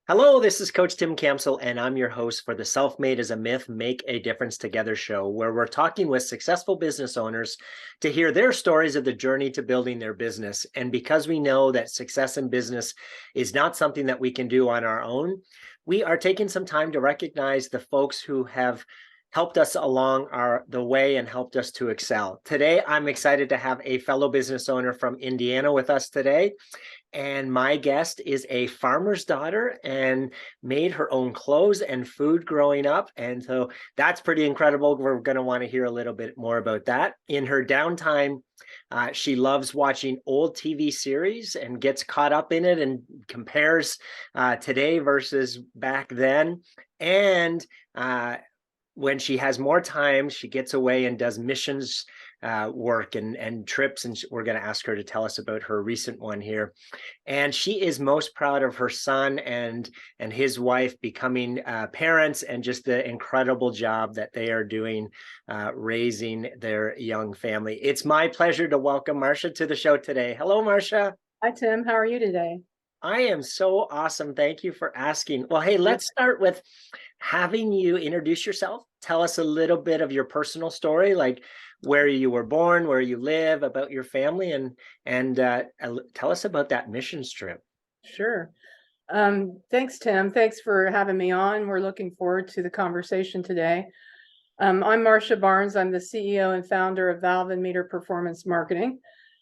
Hello, this is Coach Tim Campbell, and I'm your host for the Self-Made is a Myth, Make a Difference Together show, where we're talking with successful business owners to hear their stories of the journey to building their business. And because we know that success in business is not something that we can do on our own, we are taking some time to recognize the folks who have helped us along the way and helped us to excel. Today, I'm excited to have a fellow business owner from Indiana with us today. And my guest is a farmer's daughter and made her own clothes and food growing up. And so that's pretty incredible. We're going to want to hear a little bit more about that. In her downtime, she loves watching old TV series and gets caught up in it and compares today versus back then. And when she has more time, she gets away and does missions work and trips. And we're going to ask her to tell us about her recent one here. And she is most proud of her son and his wife becoming parents, and just the incredible job that they are doing raising their young family. It's my pleasure to welcome Marcia to the show today. Hello, Marcia. Hi, Tim. How are you today? I am so awesome. Thank you for asking. Well, hey, let's start with having you introduce yourself. Tell us a little bit of your personal story, like where you were born, where you live, about your family, and tell us about that missions trip. Sure. Thanks, Tim. Thanks for having me on. We're looking forward to the conversation today. I'm Marcia Barnes. I'm the CEO and founder of Valve+Meter Performance Marketing,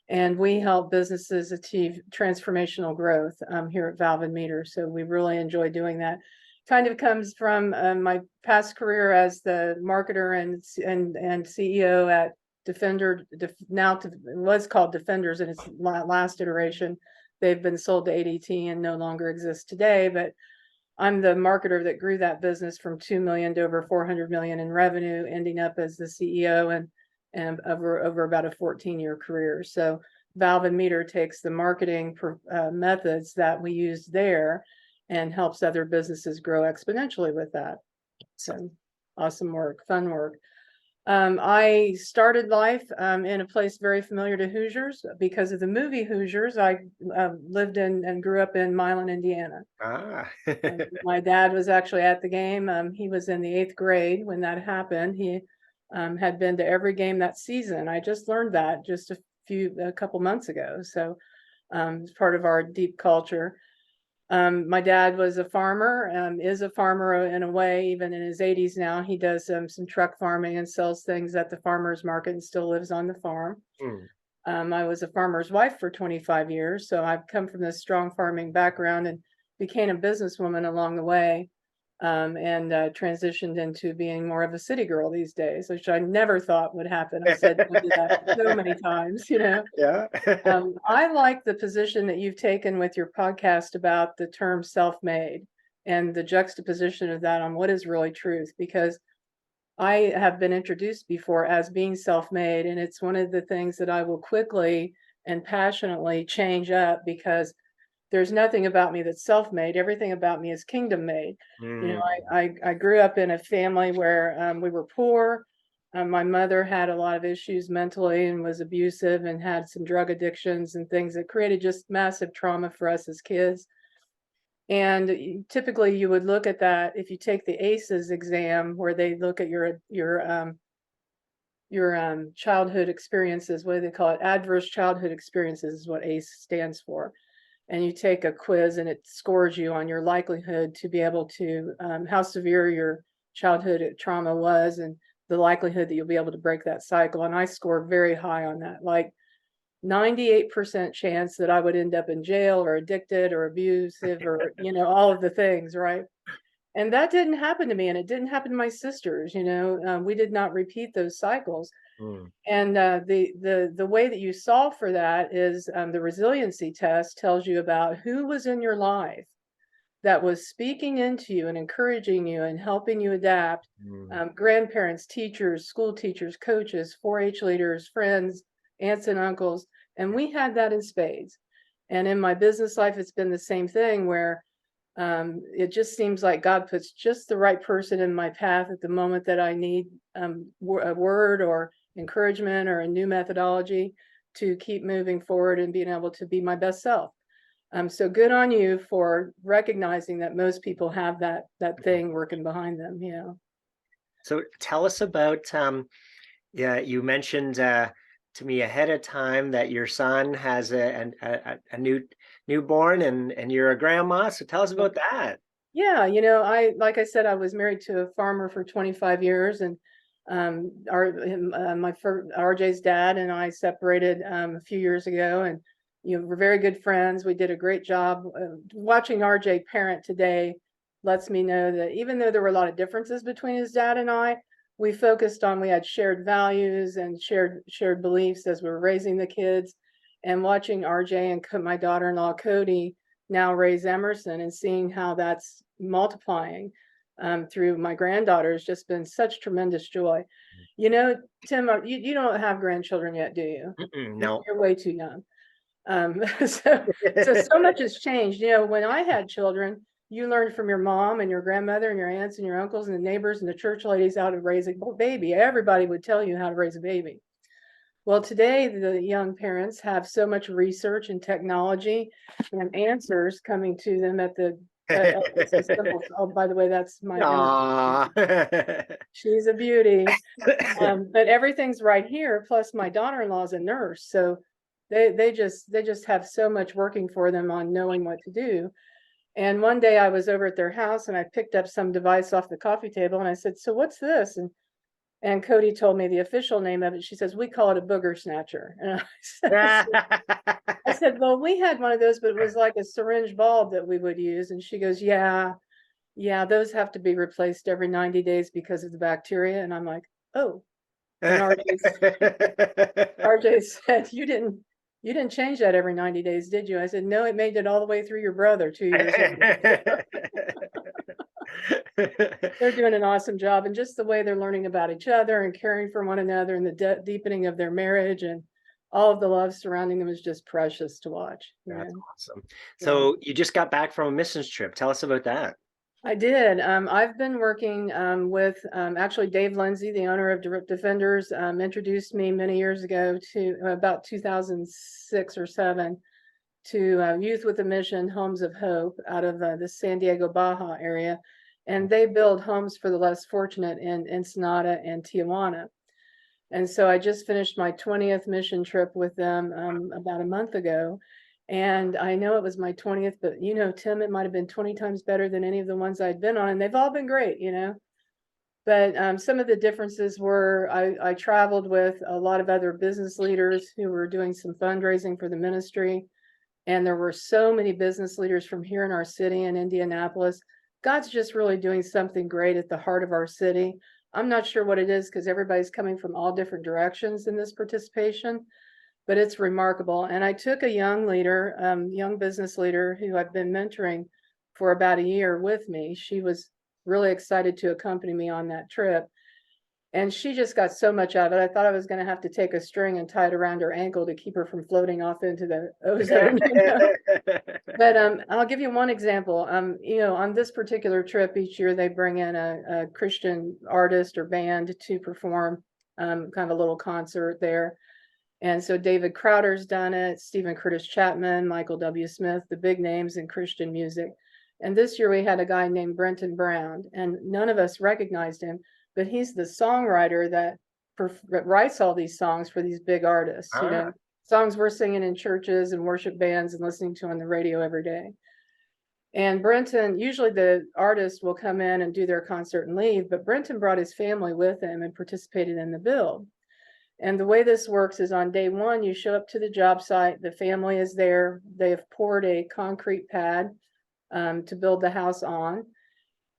and we help businesses achieve transformational growth here at Valve+Meter. So we really enjoy doing that. Kind of comes from my past career as the marketer and CEO at Defender. Now it was called Defenders in its last iteration. They've been sold to ADT and no longer exist today. But I'm the marketer that grew that business from 2 million to over 400 million in revenue, ending up as the CEO and over about a 14-year career. So Valve+Meter takes the marketing methods that we use there and helps other businesses grow exponentially with that. So awesome work, fun work. I started life in a place very familiar to Hoosiers because of the movie Hoosiers. I lived in and grew up in Milan, Indiana. My dad was actually at the game. He was in the 8th grade when that happened. He had been to every game that season. I just learned that just a couple months ago. So it's part of our deep culture. My dad was a farmer, is a farmer in a way, even in his 80s now. He does some truck farming and sells things at the farmer's market and still lives on the farm. I was a farmer's wife for 25 years, so I've come from this strong farming background and became a businesswoman along the way, and transitioned into being more of a city girl these days, which I never thought would happen. I said that so many times, Yeah. I like the position that you've taken with your podcast about the term self-made and the juxtaposition of that on what is really truth, because I have been introduced before as being self-made, and it's one of the things that I will quickly and passionately change up, because there's nothing about me that's self-made. Everything about me is kingdom-made. I grew up in a family where we were poor. My mother had a lot of issues mentally and was abusive and had some drug addictions and things that created just massive trauma for us as kids. And typically you would look at that if you take the ACEs exam, where they look at your childhood experiences. What do they call it? Adverse childhood experiences is what ACE stands for. And you take a quiz and it scores you on your likelihood to be able to, how severe your childhood trauma was and the likelihood that you'll be able to break that cycle. And I scored very high on that, like 98% chance that I would end up in jail or addicted or abusive or, all of the things, right? And that didn't happen to me, and it didn't happen to my sisters. We did not repeat those cycles. And the way that you solve for that is the resiliency test tells you about who was in your life that was speaking into you and encouraging you and helping you adapt. Grandparents, teachers, school teachers, coaches, 4-H leaders, friends, aunts and uncles. And we had that in spades. And in my business life, it's been the same thing, where it just seems like God puts just the right person in my path at the moment that I need a word or encouragement or a new methodology to keep moving forward and being able to be my best self. So good on you for recognizing that most people have that thing working behind them. So tell us about, yeah, you mentioned to me ahead of time that your son has a newborn, and you're a grandma. So tell us about that. Yeah, like I said, I was married to a farmer for 25 years, and RJ's dad and I separated a few years ago, and we're very good friends. We did a great job. Watching RJ parent today lets me know that even though there were a lot of differences between his dad and I, we had shared values and shared beliefs as we were raising the kids. And watching RJ and my daughter-in-law Cody now raise Emerson, and seeing how that's multiplying through my granddaughter has just been such tremendous joy. Tim, you don't have grandchildren yet, do you? No. You're way too young. So much has changed. When I had children, you learned from your mom and your grandmother and your aunts and your uncles and the neighbors and the church ladies how to raise a baby. Everybody would tell you how to raise a baby. Well, today the young parents have so much research and technology and answers coming to them at the oh, by the way, that's my she's a beauty. But everything's right here. Plus my daughter-in-law is a nurse. So they just have so much working for them on knowing what to do. And one day I was over at their house and I picked up some device off the coffee table and I said, "So what's this?" And Cody told me the official name of it. She says, "We call it a booger snatcher." And I said, "Well, we had one of those, but it was like a syringe bulb that we would use." And she goes, "Yeah, those have to be replaced every 90 days because of the bacteria." And I'm like, "Oh." And RJ said, "You didn't change that every 90 days, did you?" I said, "No, it made it all the way through your brother 2 years ago." They're doing an awesome job, and just the way they're learning about each other and caring for one another, and the deepening of their marriage and all of the love surrounding them is just precious to watch. That's awesome. So you just got back from a missions trip. Tell us about that. I did. I've been working with actually Dave Lindsay, the owner of Defenders, introduced me many years ago to about 2006 or 7 to Youth with a Mission, Homes of Hope out of the San Diego Baja area. And they build homes for the less fortunate in Ensenada and Tijuana. And so I just finished my 20th mission trip with them about a month ago. And I know it was my 20th, but Tim, it might have been 20 times better than any of the ones I'd been on. And they've all been great, But some of the differences were I traveled with a lot of other business leaders who were doing some fundraising for the ministry. And there were so many business leaders from here in our city in Indianapolis. God's just really doing something great at the heart of our city. I'm not sure what it is because everybody's coming from all different directions in this participation, but it's remarkable. And I took a young leader, young business leader who I've been mentoring for about a year with me. She was really excited to accompany me on that trip. And she just got so much out of it. I thought I was going to have to take a string and tie it around her ankle to keep her from floating off into the ozone. But I'll give you one example. On this particular trip each year, they bring in a Christian artist or band to perform kind of a little concert there. And so David Crowder's done it, Stephen Curtis Chapman, Michael W. Smith, the big names in Christian music. And this year we had a guy named Brenton Brown, and none of us recognized him, but he's the songwriter that writes all these songs for these big artists, songs we're singing in churches and worship bands and listening to on the radio every day. And Brenton, usually the artist will come in and do their concert and leave, but Brenton brought his family with him and participated in the build. And the way this works is on day one, you show up to the job site, the family is there, they have poured a concrete pad to build the house on.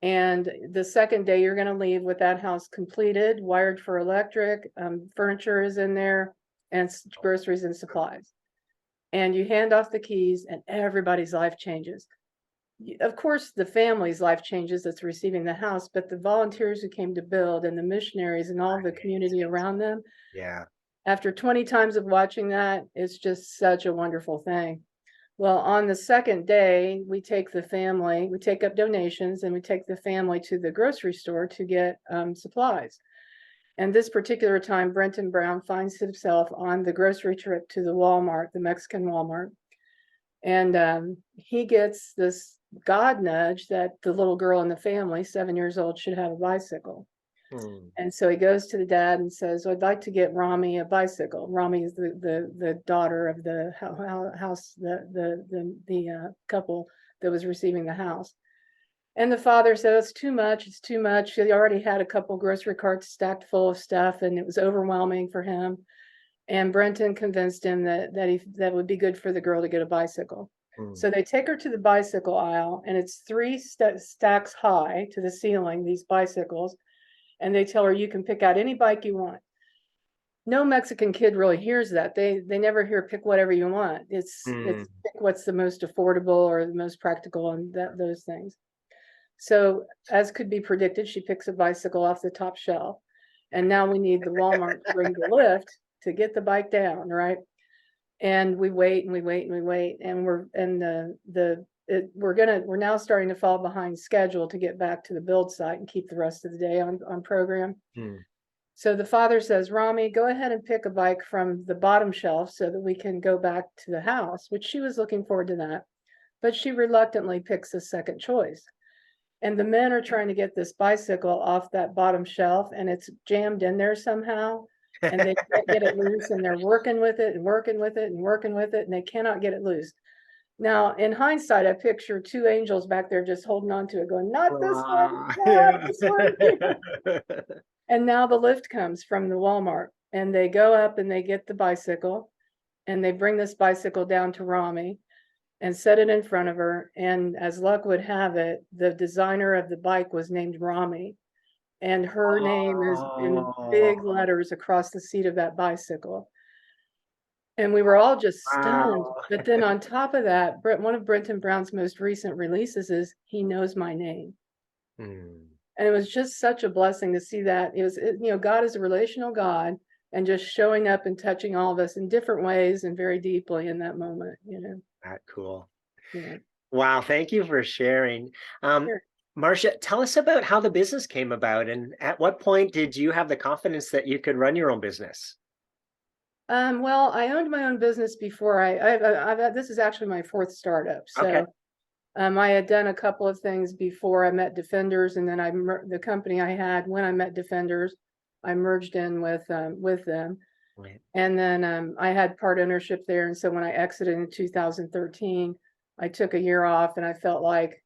And the second day, you're going to leave with that house completed, wired for electric, furniture is in there, and groceries and supplies. And you hand off the keys, and everybody's life changes. Of course, the family's life changes that's receiving the house, but the volunteers who came to build and the missionaries and all the community around them. Yeah. After 20 times of watching that, it's just such a wonderful thing. Well, on the second day, we take up donations, and we take the family to the grocery store to get supplies. And this particular time, Brenton Brown finds himself on the grocery trip to the Walmart, the Mexican Walmart. And he gets this God nudge that the little girl in the family, 7 years old, should have a bicycle. Hmm. And so he goes to the dad and says, "I'd like to get Rami a bicycle." Rami is the daughter of the house, the couple that was receiving the house. And the father said, "It's too much. It's too much." He already had a couple grocery carts stacked full of stuff, and it was overwhelming for him. And Brenton convinced him that would be good for the girl to get a bicycle. Hmm. So they take her to the bicycle aisle, and it's three stacks high to the ceiling, these bicycles. And they tell her, "You can pick out any bike you want." No Mexican kid really hears that. They never hear pick whatever you want. It's Hmm. pick what's the most affordable or the most practical and those things. So as could be predicted, she picks a bicycle off the top shelf. And now we need the Walmart to bring the lift to get the bike down, right? And we wait and we wait and we wait, and we're now starting to fall behind schedule to get back to the build site and keep the rest of the day on program. Hmm. So the father says, "Rami, go ahead and pick a bike from the bottom shelf so that we can go back to the house," which she was looking forward to that. But she reluctantly picks a second choice. And the men are trying to get this bicycle off that bottom shelf, and it's jammed in there somehow. And they can't get it loose, and they're working with it and working with it and working with it, and they cannot get it loose. Now, in hindsight, I picture two angels back there just holding on to it, going, "Not this one, not Yeah. this one." And now the lift comes from the Walmart, and they go up and they get the bicycle, and they bring this bicycle down to Rami and set it in front of her. And as luck would have it, the designer of the bike was named Rami, and her name is in big Oh, letters across the seat of that bicycle. And we were all just stunned. wow. But then on top of that, one of Brenton Brown's most recent releases is "He Knows My Name." Hmm. And it was just such a blessing to see that. God is a relational God, and just showing up and touching all of us in different ways and very deeply in that moment. That cool. Yeah. Wow, thank you for sharing. Um, Sure. Marcia, tell us about how the business came about, and at what point did you have the confidence that you could run your own business? Well, I owned my own business before. This is actually my fourth startup. Okay. So I had done a couple of things before I met Defenders, and then the company I had when I met Defenders, I merged in with them. Right. And then I had part ownership there. And so when I exited in 2013, I took a year off, and I felt like,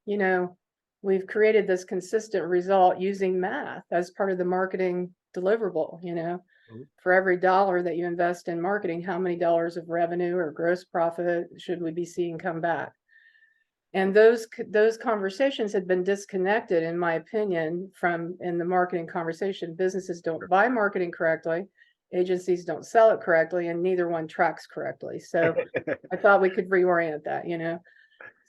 we've created this consistent result using math as part of the marketing deliverable. Mhm. For every dollar that you invest in marketing, how many dollars of revenue or gross profit should we be seeing come back? And those conversations had been disconnected, in my opinion, from in the marketing conversation. Businesses don't buy marketing correctly, agencies don't sell it correctly, and neither one tracks correctly. So I thought we could reorient that.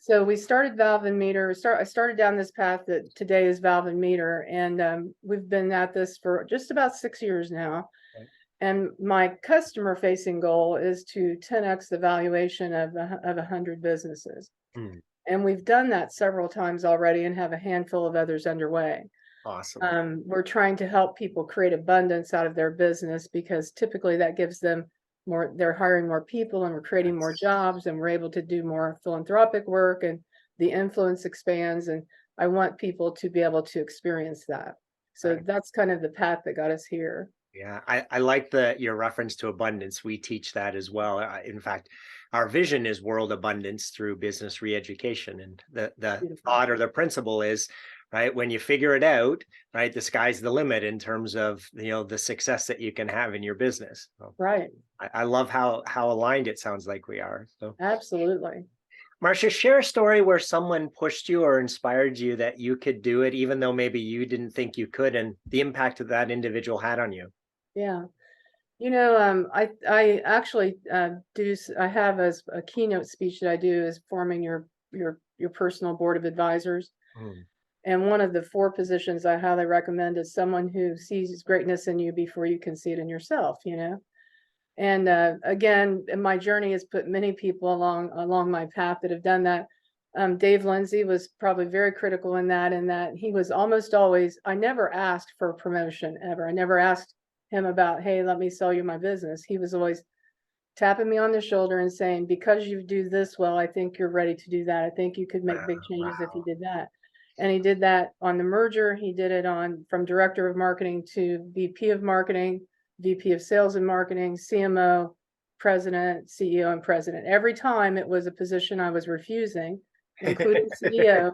So we started Valve+Meter. I started down this path that today is Valve+Meter, and we've been at this for just about 6 years now. Right. And my customer-facing goal is to 10x the valuation of 100 businesses. Hmm. And we've done that several times already and have a handful of others underway. Awesome. We're trying to help people create abundance out of their business, because typically that gives them more, they're hiring more people, and we're creating more That's jobs, and we're able to do more philanthropic work, and the influence expands. And I want people to be able to experience that. So right. that's kind of the path that got us here. Yeah, I like your reference to abundance. We teach that as well. In fact, our vision is world abundance through business re-education. And the Beautiful. thought or the principle is, right, when you figure it out, right, the sky's the limit in terms of, the success that you can have in your business. So Right. I love how aligned it sounds like we are. So Absolutely. Marcia, share a story where someone pushed you or inspired you that you could do it, even though maybe you didn't think you could, and the impact that that individual had on you. Yeah. I actually I have as a keynote speech that I do is forming your personal board of advisors. Mm. And one of the four positions I highly recommend is someone who sees greatness in you before you can see it in yourself. And again, my journey has put many people along my path that have done that. Dave Lindsay was probably very critical in that he was almost always, I never asked for a promotion ever. I never asked him about, "Hey, let me sell you my business." He was always, tapping me on the shoulder and saying, because you do this well, I think you're ready to do that. I think you could make big changes if you Wow. did that. And he did that on the merger. He did it on from director of marketing to VP of marketing, VP of sales and marketing, CMO, president, CEO, and president. Every time it was a position I was refusing, including CEO.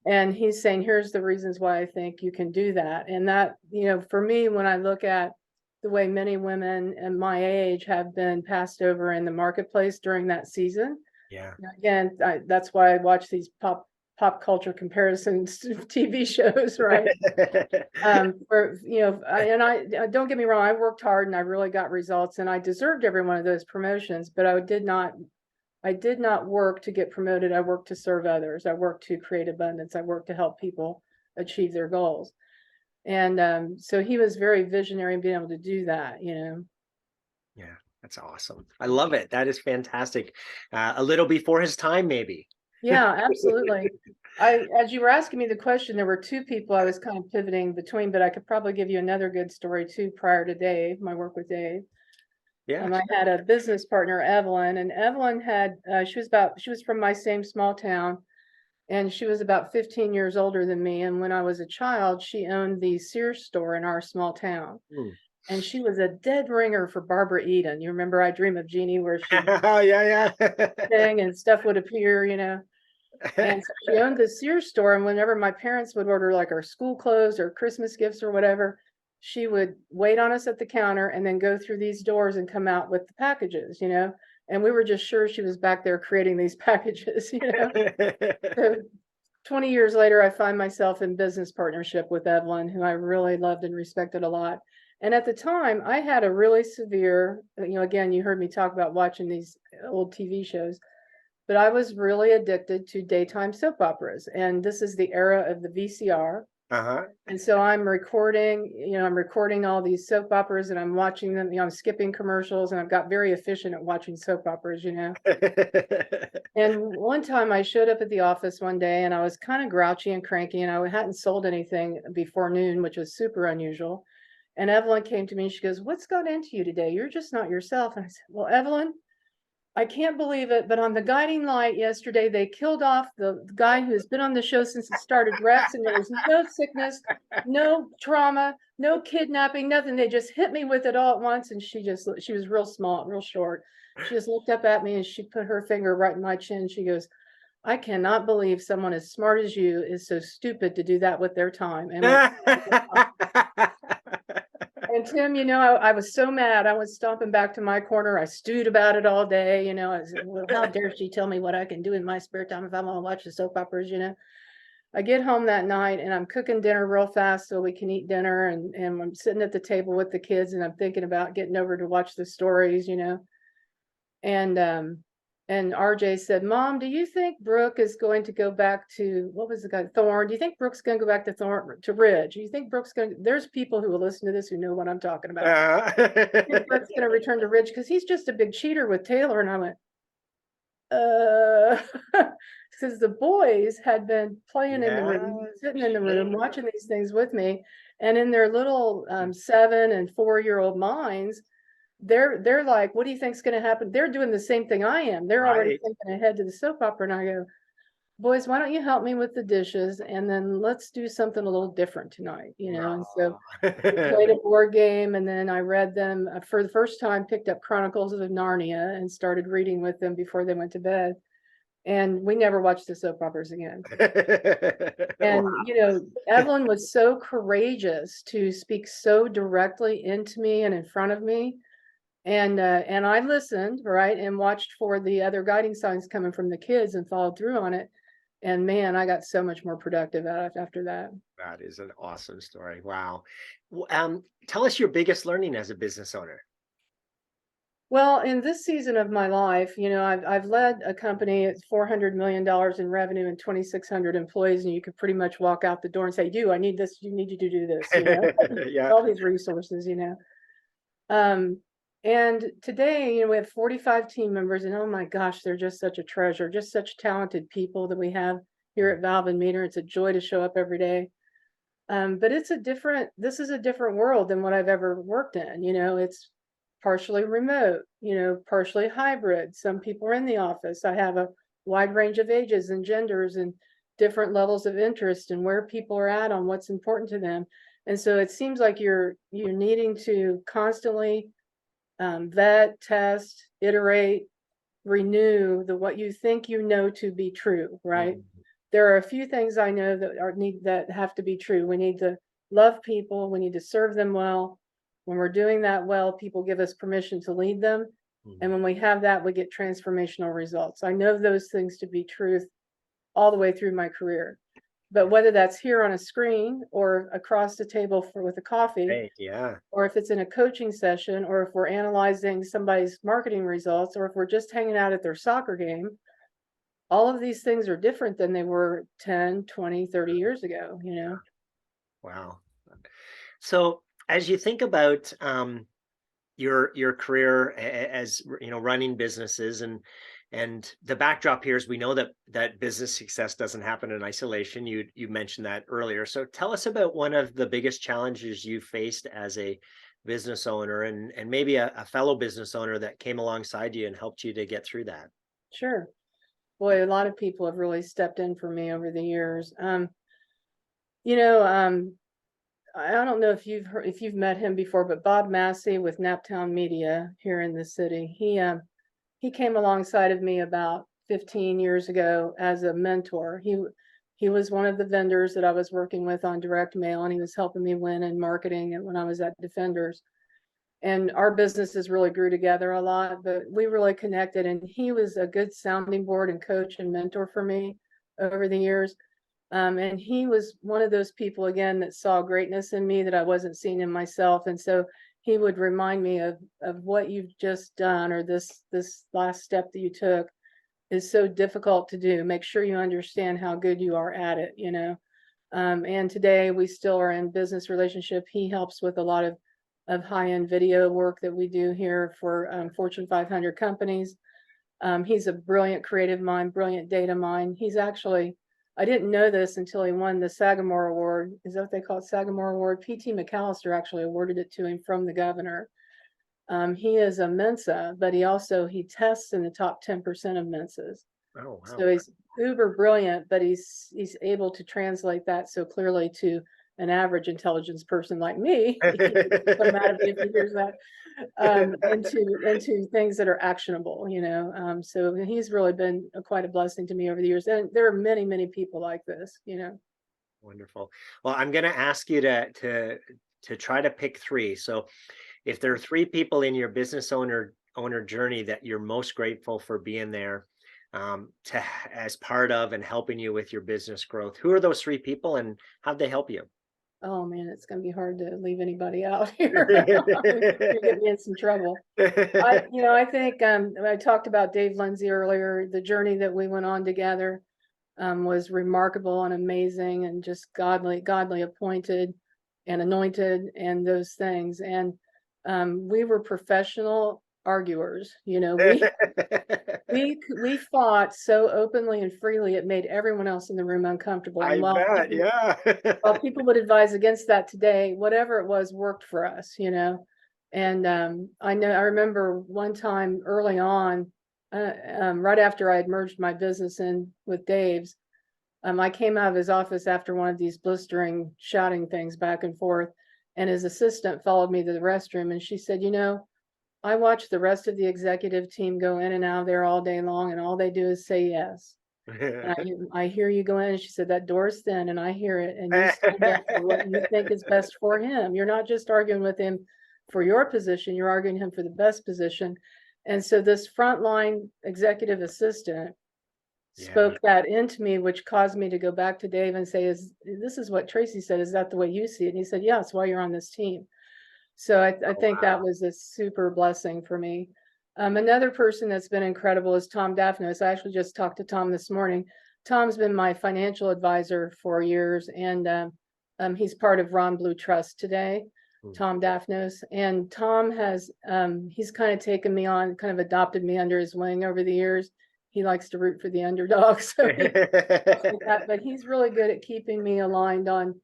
And he's saying, here's the reasons why I think you can do that. And that, for me, when I look at the way many women in my age have been passed over in the marketplace during that season. Yeah. Again, that's why I watch these pop culture comparisons to TV shows, right? I don't get me wrong, I worked hard and I really got results and I deserved every one of those promotions, but I did not work to get promoted. I worked to serve others. I worked to create abundance. I worked to help people achieve their goals. And so he was very visionary in being able to do that, Yeah, that's awesome. I love it. That is fantastic. A little before his time, maybe. Yeah, absolutely. As you were asking me the question, there were two people I was kind of pivoting between, but I could probably give you another good story too prior to Dave, my work with Dave. Yeah. I had a business partner, Evelyn, and Evelyn had, she was from my same small town, and she was about 15 years older than me. And when I was a child, she owned the Sears store in our small town. Mm. And she was a dead ringer for Barbara Eden. You remember I Dream of Jeannie, where she Yeah, sang and stuff would appear, And so she owned the Sears store. And whenever my parents would order like our school clothes or Christmas gifts or whatever, she would wait on us at the counter and then go through these doors and come out with the packages, and we were just sure she was back there creating these packages, So 20 years later, I find myself in business partnership with Evelyn, who I really loved and respected a lot. And at the time, I had a really severe, again, you heard me talk about watching these old TV shows, but I was really addicted to daytime soap operas. And this is the era of the VCR. Uh-huh. And so I'm recording all these soap operas and I'm watching them, I'm skipping commercials, and I've got very efficient at watching soap operas, And one time I showed up at the office one day and I was kind of grouchy and cranky and I hadn't sold anything before noon, which was super unusual. And Evelyn came to me and she goes, "What's got into you today? You're just not yourself." And I said, "Well, Evelyn, I can't believe it, but on the guiding light yesterday, they killed off the guy who's been on the show since it started, Rex, and there was no sickness, no trauma, no kidnapping, nothing. They just hit me with it all at once." And she was real small, real short. She just looked up at me and she put her finger right in my chin. She goes, "I cannot believe someone as smart as you is so stupid to do that with their time." And Tim, I was so mad. I was stomping back to my corner. I stewed about it all day. I said, "Well, how dare she tell me what I can do in my spare time if I want to watch the soap operas?" I get home that night and I'm cooking dinner real fast so we can eat dinner. And I'm sitting at the table with the kids and I'm thinking about getting over to watch the stories, And RJ said, "Mom, do you think Brooke is going to go back to," what was the guy, Thorn? "Do you think Brooke's going to go back to Ridge? Do you think Brooke's going to," there's people who will listen to this who know what I'm talking about. "Do you think Brooke's going to return to Ridge? Because he's just a big cheater with Taylor." And I went, because the boys had been playing in the room, sitting in the room, watching these things with me. And in their little 7 and 4-year-old minds, they're like, "What do you think's going to happen?" They're doing the same thing I am. They're already thinking ahead to the soap opera. And I go, "Boys, why don't you help me with the dishes? And then let's do something a little different tonight, And so we played a board game, and then I read them for the first time, picked up Chronicles of Narnia and started reading with them before they went to bed. And we never watched the soap operas again. And, Evelyn was so courageous to speak so directly into me and in front of me. And I listened, right, and watched for the other guiding signs coming from the kids and followed through on it. And man, I got so much more productive after that. That is an awesome story. Wow. Tell us your biggest learning as a business owner. Well, in this season of my life, I've led a company. It's $400 million in revenue and 2,600 employees, and you could pretty much walk out the door and say, "I need this. You need you to do this." Yeah. All these resources, And today, we have 45 team members, and oh my gosh, they're just such a treasure, just such talented people that we have here at Valve+Meter. It's a joy to show up every day. But this is a different world than what I've ever worked in. It's partially remote, partially hybrid. Some people are in the office. I have a wide range of ages and genders and different levels of interest and where people are at on what's important to them. And so it seems like you're needing to constantly vet, test, iterate, renew what you think to be true, right? There are a few things I know that have to be true. We need to love people. We need to serve them well. When we're doing that well, people give us permission to lead them. And when we have that, we get transformational results. I know those things to be truth all the way through my career. But whether that's here on a screen or across the table with a coffee, Right, yeah. or if it's in a coaching session, or if we're analyzing somebody's marketing results, or if we're just hanging out at their soccer game, all of these things are different than they were 10, 20, 30 years ago, Wow. So as you think about your career as running businesses, and the backdrop here is we know that business success doesn't happen in isolation. You mentioned that earlier. So tell us about one of the biggest challenges you faced as a business owner, and maybe a fellow business owner that came alongside you and helped you to get through that. Sure. Boy, a lot of people have really stepped in for me over the years. You know, I don't know if you've met him before, but Bob Massey with Naptown Media here in the city, he came alongside of me about 15 years ago as a mentor. He was one of the vendors that I was working with on direct mail, and he was helping me win in marketing when I was at Defenders. And our businesses really grew together a lot, but we really connected, and he was a good sounding board and coach and mentor for me over the years. And he was one of those people, again, that saw greatness in me that I wasn't seeing in myself. And so he would remind me of what you've just done, or this last step that you took is so difficult to do. Make sure you understand how good you are at it, And today we still are in business relationship. He helps with a lot of high-end video work that we do here for Fortune 500 companies. He's a brilliant creative mind, brilliant data mind. He's actually, I didn't know this until he won the Sagamore Award. Is that what they call it? Sagamore Award? P.T. McAllister actually awarded it to him from the governor. He is a Mensa, but he tests in the top 10% of Mensas. Oh, wow. So he's uber brilliant, but he's able to translate that so clearly to an average intelligence person like me. Come out of me if he hears that. Into things that are actionable, So he's really been quite a blessing to me over the years. And there are many, many people like this, Wonderful. Well, I'm going to ask you to try to pick three. So if there are three people in your business owner journey that you're most grateful for being there as part of and helping you with your business growth, who are those three people and how'd they help you? Oh man, it's going to be hard to leave anybody out here. You get me in some trouble. I think I talked about Dave Lindsay earlier. The journey that we went on together was remarkable and amazing, and just godly appointed and anointed and those things. And we were professional arguers. We fought so openly and freely it made everyone else in the room uncomfortable. I And bet, yeah. while people would advise against that today, whatever it was worked for us, And I remember one time early on, right after I had merged my business in with Dave's, I came out of his office after one of these blistering shouting things back and forth, and his assistant followed me to the restroom, and she said, I watch the rest of the executive team go in and out of there all day long, and all they do is say yes. And I hear you go in, and she said, that door's thin, and I hear it, and you stand up for what you think is best for him. You're not just arguing with him for your position, you're arguing him for the best position. And so this frontline executive assistant spoke that into me, which caused me to go back to Dave and say, this is what Tracy said, is that the way you see it? And he said, yeah, it's why you're on this team. So I think that was a super blessing for me. Another person that's been incredible is Tom Daphnos. I actually just talked to Tom this morning. Tom's been my financial advisor for years, and he's part of Ron Blue Trust today, Tom Daphnos. And Tom has, he's kind of taken me on, kind of adopted me under his wing over the years. He likes to root for the underdog. But he's really good at keeping me aligned on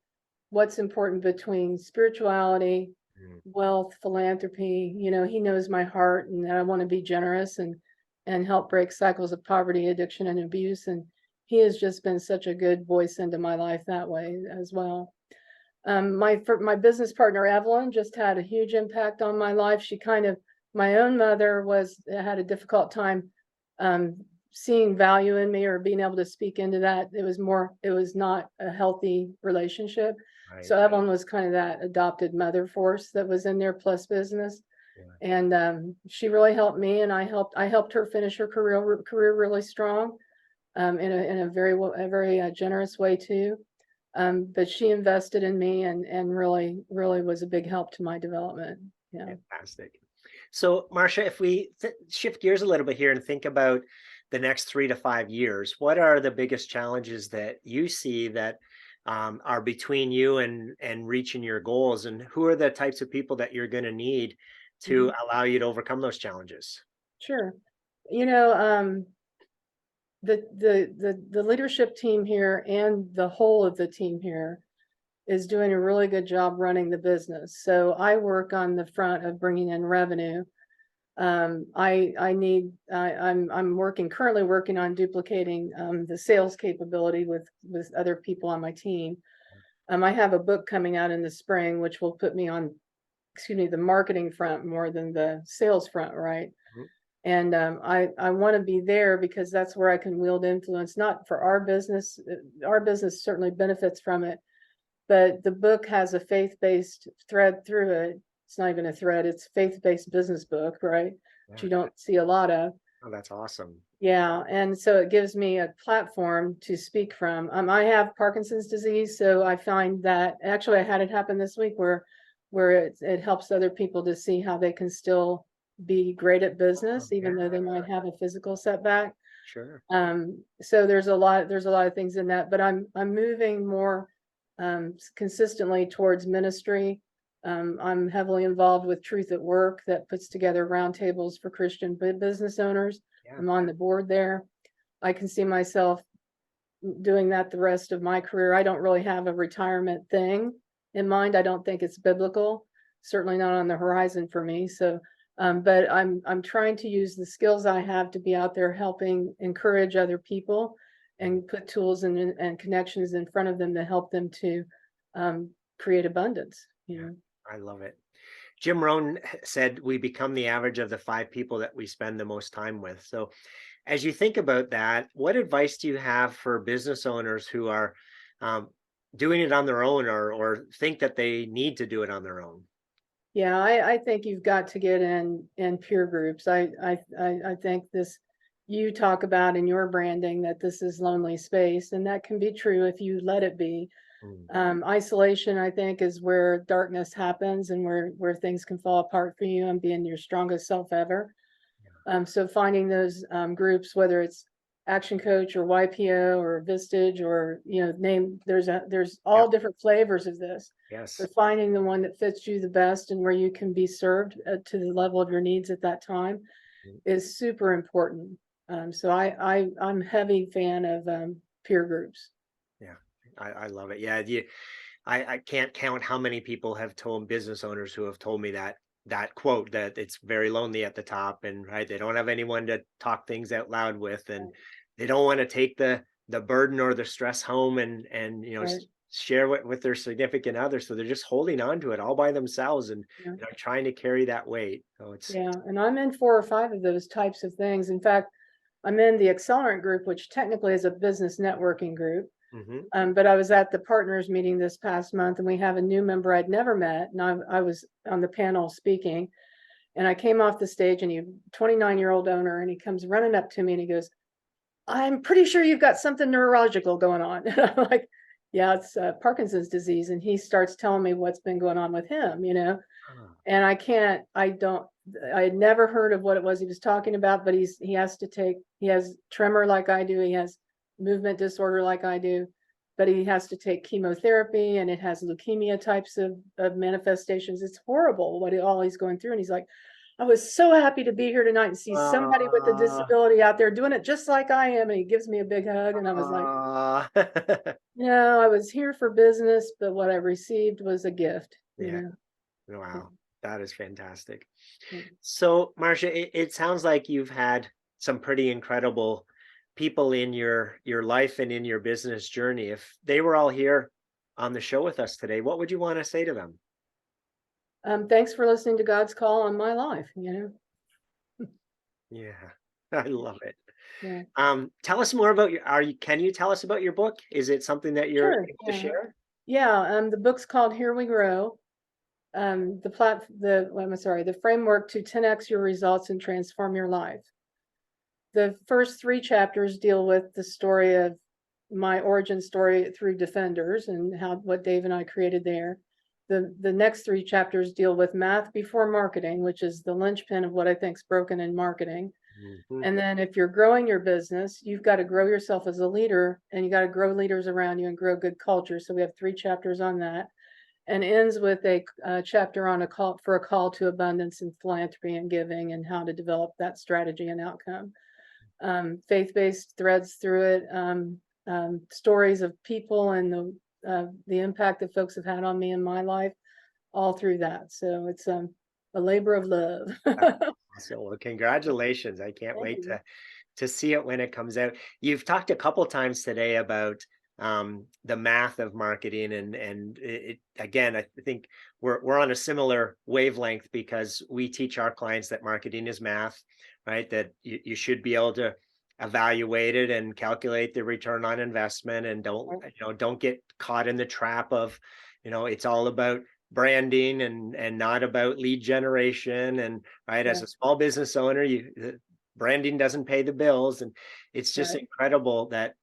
what's important between spirituality, wealth, philanthropy. He knows my heart and that I want to be generous and help break cycles of poverty, addiction, and abuse. And he has just been such a good voice into my life that way as well. My business partner, Evelyn, just had a huge impact on my life. My own mother had a difficult time seeing value in me or being able to speak into that. It was not a healthy relationship. Right. So Evelyn was kind of that adopted mother force that was in there plus business. Yeah. And she really helped me, and I helped her finish her career really strong, in a very generous way too. But she invested in me and really was a big help to my development. Yeah. Fantastic. So, Marcia, if we shift gears a little bit here and think about the next 3 to 5 years, what are the biggest challenges that you see that are between you and reaching your goals, and who are the types of people that you're going to need to allow you to overcome those challenges? Sure. The leadership team here and the whole of the team here is doing a really good job running the business. So I work on the front of bringing in revenue. I'm currently working on duplicating the sales capability with other people on my team. I have a book coming out in the spring, which will put me on, the marketing front more than the sales front, right? And I want to be there because that's where I can wield influence, not for our business. Our business certainly benefits from it, but the book has a faith-based thread through it. It's not even a thread, it's faith-based business book, right? Which you don't see a lot of. Oh, that's awesome. Yeah, and so it gives me a platform to speak from. I have Parkinson's disease, so I find that actually I had it happen this week where it helps other people to see how they can still be great at business, even though they might have a physical setback. Sure. So there's a lot of things in that, but I'm moving more consistently towards ministry. I'm heavily involved with Truth at Work that puts together roundtables for Christian business owners. Yeah. I'm on the board there. I can see myself doing that the rest of my career. I don't really have a retirement thing in mind. I don't think it's biblical, certainly not on the horizon for me. So, but I'm trying to use the skills I have to be out there helping encourage other people and put tools and connections in front of them to help them to create abundance. I love it. Jim Rohn said we become the average of the 5 people that we spend the most time with. So as you think about that, what advice do you have for business owners who are doing it on their own or think that they need to do it on their own? Yeah, I think you've got to get in peer groups. I think you talk about in your branding that this is lonely space, and that can be true if you let it be. Isolation, I think, is where darkness happens and where things can fall apart for you and being your strongest self ever. So finding those groups, whether it's Action Coach or YPO or Vistage or there's all different flavors of this. Yes. So finding the one that fits you the best and where you can be served to the level of your needs at that time is super important. So I'm a heavy fan of peer groups. Yeah, I love it. Yeah, I can't count how many people have told business owners who have told me that quote, that it's very lonely at the top, and right, they don't have anyone to talk things out loud with, and they don't want to take the burden or the stress home and share with their significant other, so they're just holding on to it all by themselves and trying to carry that weight. So it's and I'm in 4 or 5 of those types of things. In fact, I'm in the Accelerant group, which technically is a business networking group. But I was at the partners meeting this past month, and we have a new member I'd never met, and I was on the panel speaking, and I came off the stage, and he 29-year-old owner, and he comes running up to me and he goes, "I'm pretty sure you've got something neurological going on." And I'm like, "Yeah, it's Parkinson's disease." And he starts telling me what's been going on with him, and I had never heard of what it was he was talking about, but he has tremor like I do. He has movement disorder like I do, but he has to take chemotherapy, and it has leukemia types of manifestations. It's horrible all he's going through. And he's like, "I was so happy to be here tonight and see somebody with a disability out there doing it just like I am." And he gives me a big hug, and I was like, "I was here for business, but what I received was a gift." Wow, that is fantastic. Yeah. So, Marcia, it sounds like you've had some pretty incredible people in your life and in your business journey. If they were all here on the show with us today, what would you want to say to them? Thanks for listening to God's call on my life, Yeah, I love it. Yeah. Tell us more about can you tell us about your book? Is it something that you're Sure. able to Yeah. share? Yeah. The book's called Here We Grow. The framework to 10x your results and transform your life. The first three chapters deal with the story of my origin story through Defenders and what Dave and I created there. The next three chapters deal with math before marketing, which is the linchpin of what I think is broken in marketing. Mhm. And then if you're growing your business, you've got to grow yourself as a leader, and you got to grow leaders around you and grow good culture. So we have three chapters on that, and ends with a chapter on a call to abundance and philanthropy and giving, and how to develop that strategy and outcome. Faith-based threads through it, stories of people and the impact that folks have had on me in my life, all through that. So it's a labor of love. Awesome. Well, congratulations. I can't Thank wait you. to see it when it comes out. You've talked a couple times today about the math of marketing, and again, I think we're on a similar wavelength because we teach our clients that marketing is math, right? That you should be able to evaluate it and calculate the return on investment, and don't get caught in the trap of, it's all about branding and not about lead generation. And right, as Yeah, a small business owner, branding doesn't pay the bills. And it's just right. incredible that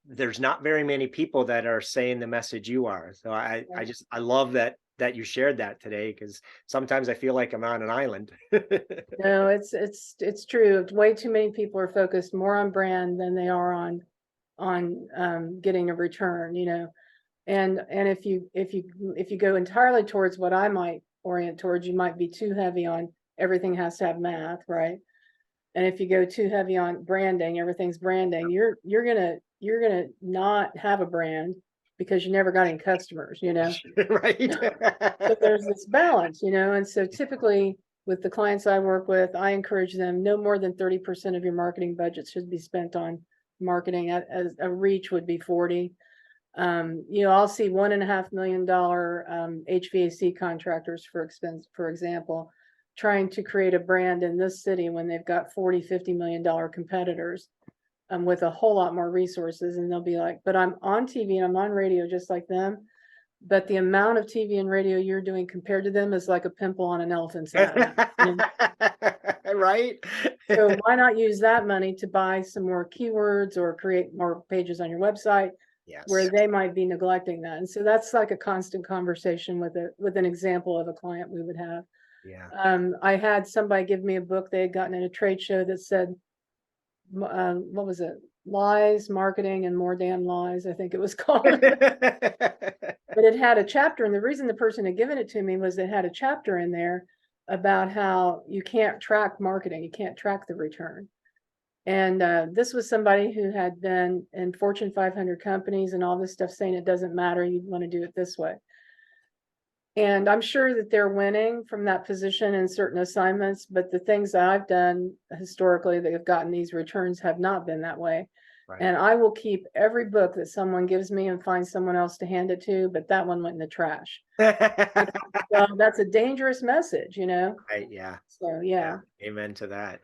there's not very many people that are saying the message you are. So Yeah. I love that you shared that today, because sometimes I feel like I'm on an island. No, it's true. Way too many people are focused more on brand than they are on getting a return. And if you go entirely towards what I might orient towards, you might be too heavy on everything has to have math, right? And if you go too heavy on branding, everything's branding, you're gonna not have a brand because you never got any customers. Right. So there's this balance. And so typically with the clients I work with, I encourage them no more than 30% of your marketing budget should be spent on marketing. As a reach would be 40. I'll see $1.5 million HVAC contractors, for example, trying to create a brand in this city when they've got 40-50 million dollar competitors with a whole lot more resources. And they'll be like, but I'm on TV and I'm on radio just like them. But the amount of TV and radio you're doing compared to them is like a pimple on an elephant's head. Right. So why not use that money to buy some more keywords or create more pages on your website where Yes. they might be neglecting that? And so that's like a constant conversation with an example of a client we would have. Yeah. I had somebody give me a book they had gotten at a trade show that said, what was it? Lies, Marketing, and More Damn Lies, I think it was called. But it had a chapter, and the reason the person had given it to me was it had a chapter in there about how you can't track marketing, you can't track the return. And this was somebody who had been in Fortune 500 companies and all this stuff, saying it doesn't matter, you want to do it this way. And I'm sure that they're winning from that position in certain assignments, but the things that I've done historically that have gotten these returns have not been that way. Right. And I will keep every book that someone gives me and find someone else to hand it to, but that one went in the trash. Well, that's a dangerous message. Right. Yeah. So Yeah. yeah. Amen to that.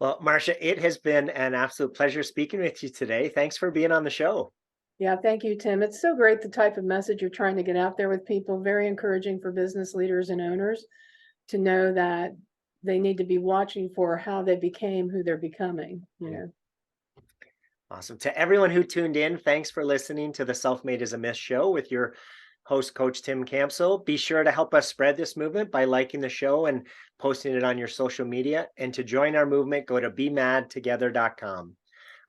Well, Marcia, it has been an absolute pleasure speaking with you today. Thanks for being on the show. Yeah, thank you, Tim. It's so great the type of message you're trying to get out there with people. Very encouraging for business leaders and owners to know that they need to be watching for how they became who they're becoming. Awesome. To everyone who tuned in, thanks for listening to the Self-Made is a Myth show with your host, Coach Tim Campsell. Be sure to help us spread this movement by liking the show and posting it on your social media. And to join our movement, go to bemadtogether.com.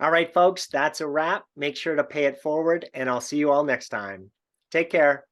All right, folks, that's a wrap. Make sure to pay it forward, and I'll see you all next time. Take care.